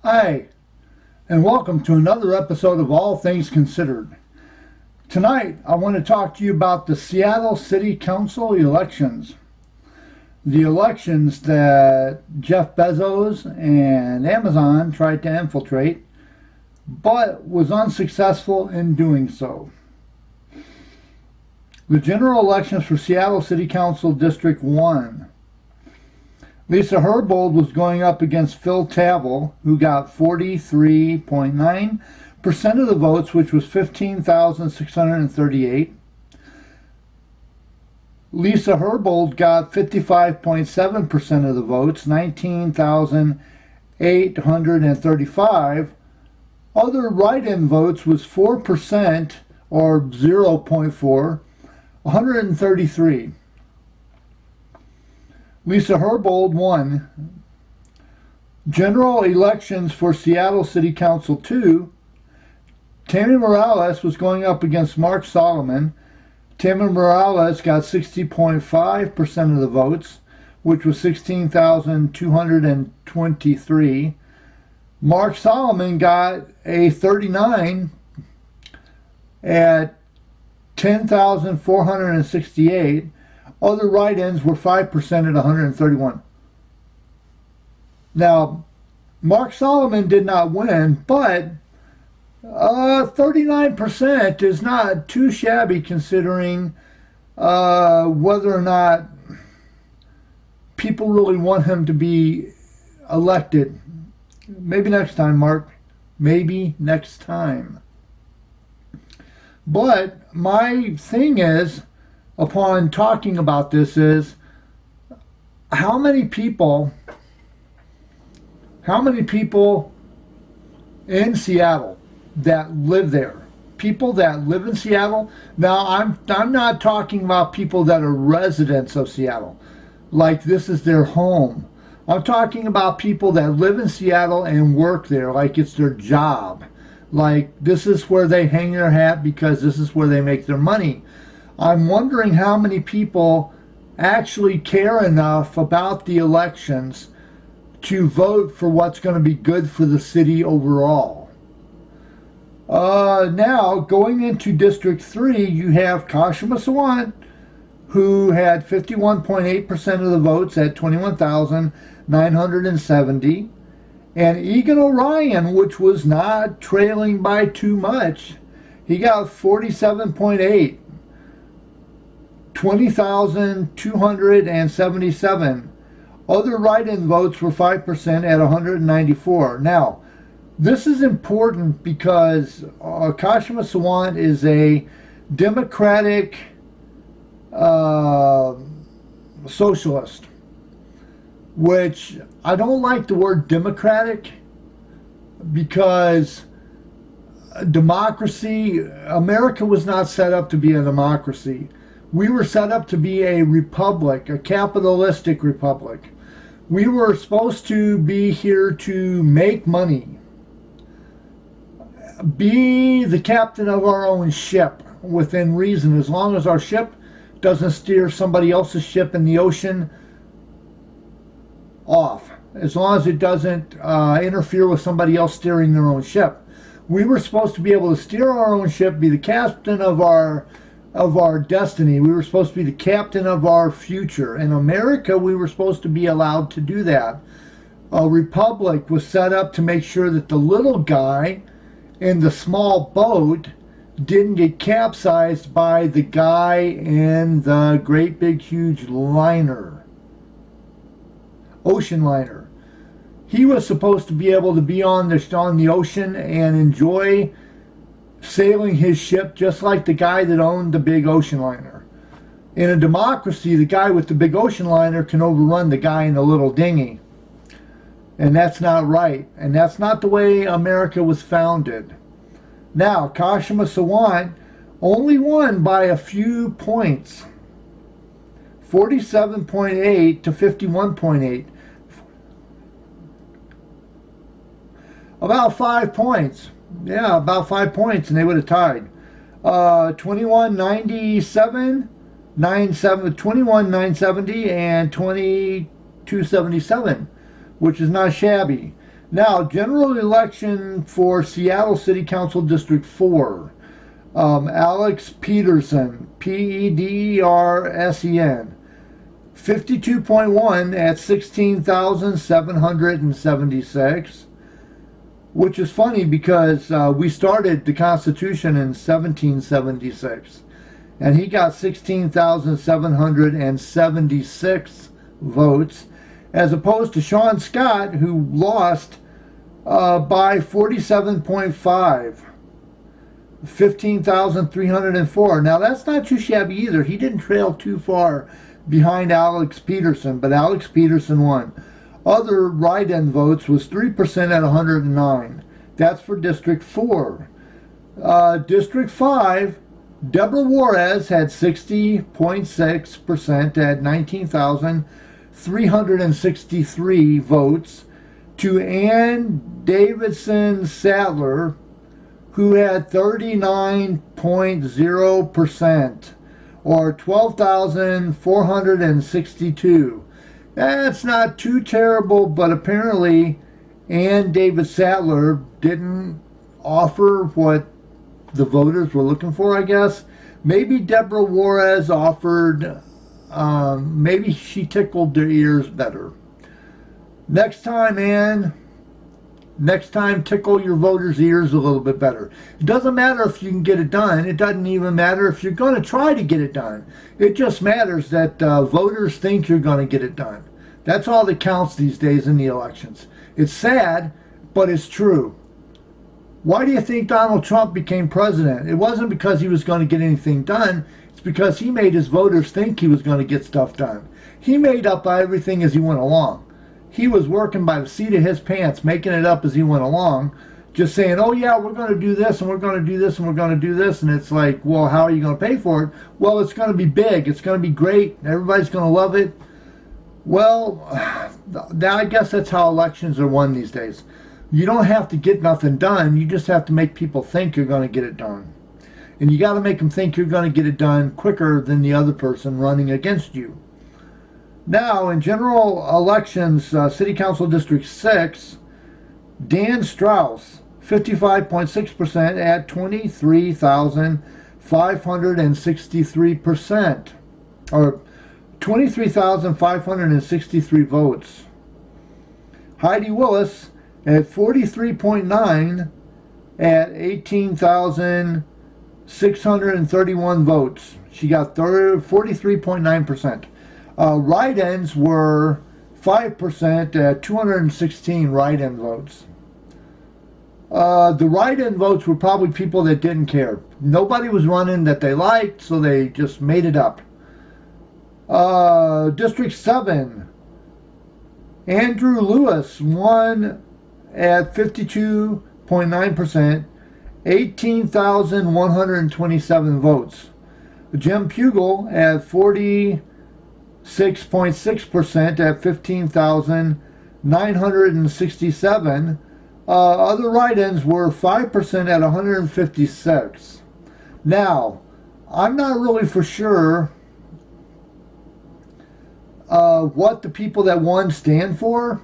Hi, and welcome to another episode of All Things Considered. Tonight, I want to talk to you about the Seattle City Council elections. The elections that Jeff Bezos and Amazon tried to infiltrate, but was unsuccessful in doing so. The general elections for Seattle City Council District 1. Lisa Herbold was going up against Phil Tavel, who got 43.9% of the votes, which was 15,638. Lisa Herbold got 55.7% of the votes, 19,835. Other write-in votes was 4%, or 0.4, 133. Lisa Herbold won. General elections for Seattle City Council 2. Tammy Morales was going up against Mark Solomon. Tammy Morales got 60.5% of the votes, which was 16,223. Mark Solomon got a 39 at 10,468. Other write-ins were 5% at 131. Now, Mark Solomon did not win, but 39% is not too shabby considering whether or not people really want him to be elected. Maybe next time, Mark. Maybe next time. But my thing is, upon talking about this, is how many people in Seattle that live there, people that live in Seattle. Now I'm not talking about people that are residents of Seattle, like this is their home. I'm talking about people that live in Seattle and work there, like it's their job, like this is where they hang their hat because this is where they make their money. I'm wondering how many people actually care enough about the elections to vote for what's going to be good for the city overall. Now, going into District 3, you have Kashima Sawant, who had 51.8% of the votes at 21,970. And Egan Orion, which was not trailing by too much, he got 47.8. 20,277. Other write-in votes were 5% at 194. Now, this is important because Kashima Sawant is a Democratic socialist, which I don't like the word Democratic because democracy, America was not set up to be a democracy. We were set up to be a republic, a capitalistic republic. We were supposed to be here to make money, be the captain of our own ship within reason, as long as our ship doesn't steer somebody else's ship in the ocean off, as long as it doesn't interfere with somebody else steering their own ship. We were supposed to be able to steer our own ship, be the captain of our destiny. We were supposed to be the captain of our future. In America, we were supposed to be allowed to do that. A republic was set up to make sure that the little guy in the small boat didn't get capsized by the guy in the great big huge liner, ocean liner. He was supposed to be able to be on the ocean and enjoy sailing his ship just like the guy that owned the big ocean liner. In a democracy, the guy with the big ocean liner can overrun the guy in the little dinghy. And that's not right. And that's not the way America was founded. Now, Kashima Sawant only won by a few points. 47.8 to 51.8. About 5 points. Yeah, about 5 points, and they would have tied. 21.97, 21.970, and 22.77, which is not shabby. Now, general election for Seattle City Council District 4. Alex Peterson, Pedersen, 52.1 at 16,776, which is funny because we started the Constitution in 1776, and he got 16,776 votes, as opposed to Sean Scott, who lost by 47.5. 15,304. Now, that's not too shabby either. He didn't trail too far behind Alex Peterson, but Alex Peterson won. Other write-in votes was 3% at 109. That's for District 4. District 5, Deborah Juarez had 60.6% at 19,363 votes to Ann Davidson Sadler, who had 39.0%, or 12,462. That's not too terrible, but apparently Ann David Sadler didn't offer what the voters were looking for, I guess. Maybe Deborah Juarez offered, maybe she tickled their ears better. Next time, Ann, next time, tickle your voters' ears a little bit better. It doesn't matter if you can get it done. It doesn't even matter if you're going to try to get it done. It just matters that voters think you're going to get it done. That's all that counts these days in the elections. It's sad, but it's true. Why do you think Donald Trump became president? It wasn't because he was going to get anything done. It's because he made his voters think he was going to get stuff done. He made up everything as he went along. He was working by the seat of his pants, making it up as he went along, just saying, oh yeah, we're going to do this, and we're going to do this, and we're going to do this, and it's like, well, how are you going to pay for it? Well, it's going to be big, it's going to be great, everybody's going to love it. Well, I guess that's how elections are won these days. You don't have to get nothing done, you just have to make people think you're going to get it done. And you got to make them think you're going to get it done quicker than the other person running against you. Now, in general elections, City Council District 6, Dan Strauss, 55.6% at 23,563%, or 23,563 votes. Heidi Willis at 43.9 at 18,631 votes. She got 43.9%. Write-ins were 5% at 216 write-in votes. The write-in votes were probably people that didn't care. Nobody was running that they liked, so they just made it up. District 7, Andrew Lewis won at 52.9%, 18,127 votes. Jim Pugel at 46.6% at 15,967. Other write-ins were 5% at 156. Now, I'm not really for sure what the people that won stand for,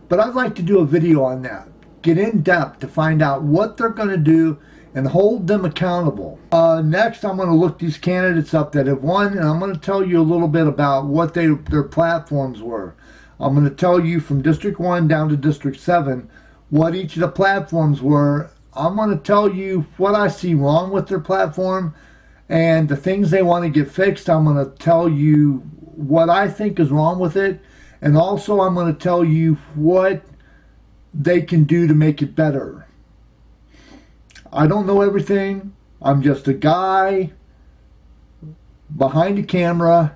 but I'd like to do a video on that. Get in depth to find out what they're going to do and hold them accountable. Next, I'm going to look these candidates up that have won, and I'm going to tell you a little bit about what their platforms were. I'm going to tell you from District 1 down to District 7 what each of the platforms were. I'm going to tell you what I see wrong with their platform and the things they want to get fixed. I'm going to tell you what I think is wrong with it, and also I'm going to tell you what they can do to make it better. I don't know everything. I'm just a guy behind the camera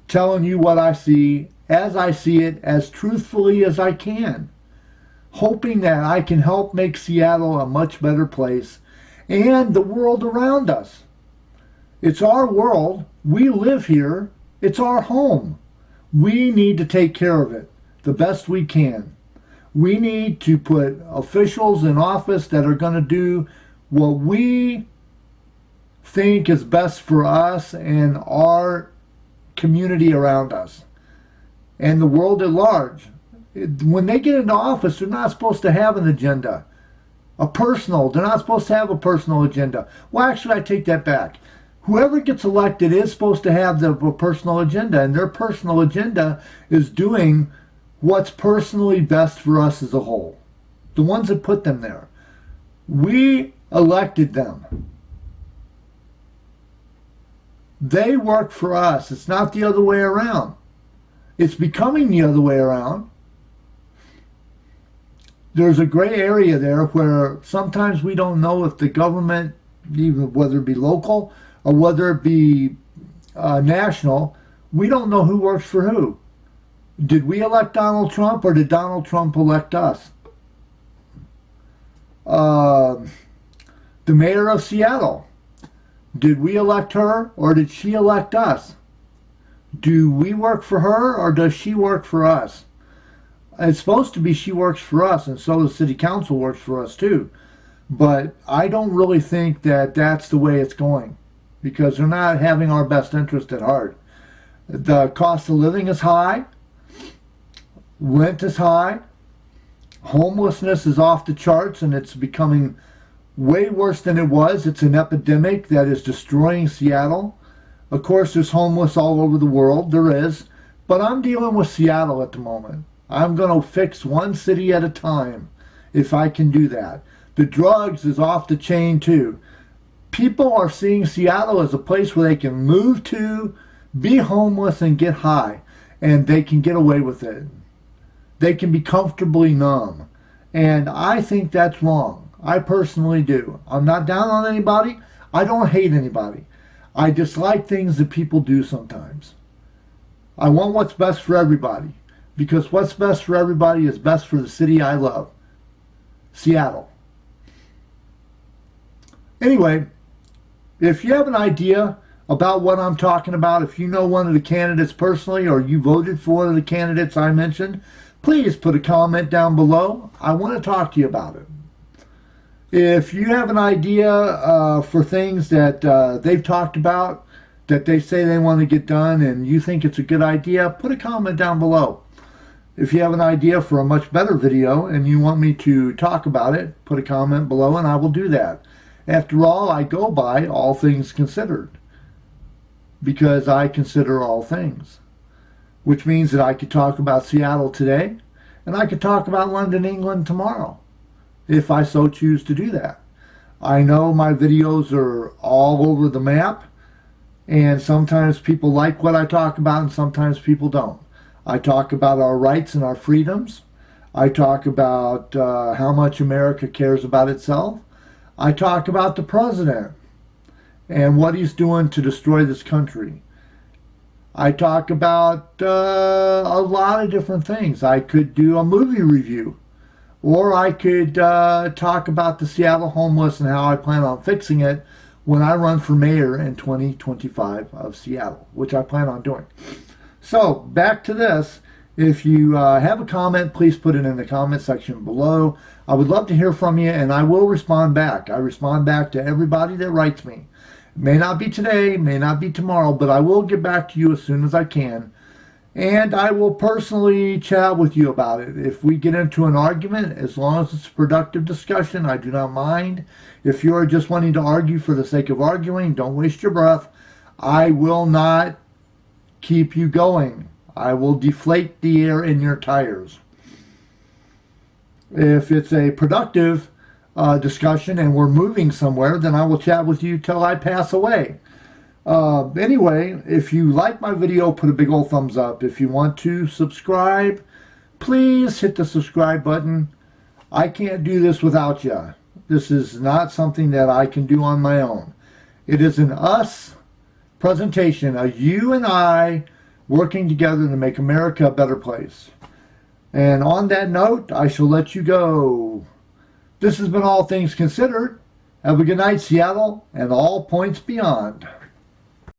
telling you what I see, as I see it, as truthfully as I can, hoping that I can help make Seattle a much better place and the world around us. It's our world. We live here. It's our home. We need to take care of it the best we can. We need to put officials in office that are going to do what we think is best for us and our community around us and the world at large. When they get into office, they're not supposed to have an agenda. They're not supposed to have a personal agenda. Well, actually, I take that back. Whoever gets elected is supposed to have a personal agenda, and their personal agenda is doing what's personally best for us as a whole. The ones that put them there. We elected them. They work for us. It's not the other way around. It's becoming the other way around. There's a gray area there where sometimes we don't know if the government, even whether it be local or whether it be national, we don't know who works for who. Did we elect Donald Trump or did Donald Trump elect us? The mayor of Seattle, did we elect her or did she elect us? Do we work for her or does she work for us? It's supposed to be she works for us, and so the city council works for us too. But I don't really think that that's the way it's going, because they're not having our best interest at heart. The cost of living is high. Rent is high. Homelessness is off the charts, and it's becoming way worse than it was. It's an epidemic that is destroying Seattle. Of course, there's homeless all over the world. There is. But I'm dealing with Seattle at the moment. I'm going to fix one city at a time if I can do that. The drugs is off the chain too. People are seeing Seattle as a place where they can move to, be homeless, and get high. And they can get away with it. They can be comfortably numb. And I think that's wrong. I personally do. I'm not down on anybody. I don't hate anybody. I dislike things that people do sometimes. I want what's best for everybody. Because what's best for everybody is best for the city I love. Seattle. Anyway, if you have an idea about what I'm talking about, if you know one of the candidates personally or you voted for one of the candidates I mentioned, please put a comment down below. I want to talk to you about it. If you have an idea for things that they've talked about, that they say they want to get done, and you think it's a good idea, put a comment down below. If you have an idea for a much better video and you want me to talk about it, put a comment below and I will do that. After all, I go by all things considered, because I consider all things, which means that I could talk about Seattle today and I could talk about London, England tomorrow, if I so choose to do that. I know my videos are all over the map, and sometimes people like what I talk about and sometimes people don't. I talk about our rights and our freedoms. I talk about how much America cares about itself. I talk about the president and what he's doing to destroy this country. I talk about a lot of different things. I could do a movie review, or I could talk about the Seattle homeless and how I plan on fixing it when I run for mayor in 2025 of Seattle, which I plan on doing. So, back to this. If you have a comment, please put it in the comment section below. I would love to hear from you, and I will respond back. I respond back to everybody that writes me. It may not be today, may not be tomorrow, but I will get back to you as soon as I can. And I will personally chat with you about it. If we get into an argument, as long as it's a productive discussion, I do not mind. If you are just wanting to argue for the sake of arguing, don't waste your breath. I will not keep you going. I will deflate the air in your tires. If it's a productive discussion and we're moving somewhere, then I will chat with you till I pass away. Anyway, if you like my video, put a big old thumbs up. If you want to subscribe, please hit the subscribe button. I can't do this without you. This is not something that I can do on my own. It is an us presentation, a you and I working together to make America a better place. And on that note, I shall let you go. This has been All Things Considered. Have a good night, Seattle, and all points beyond.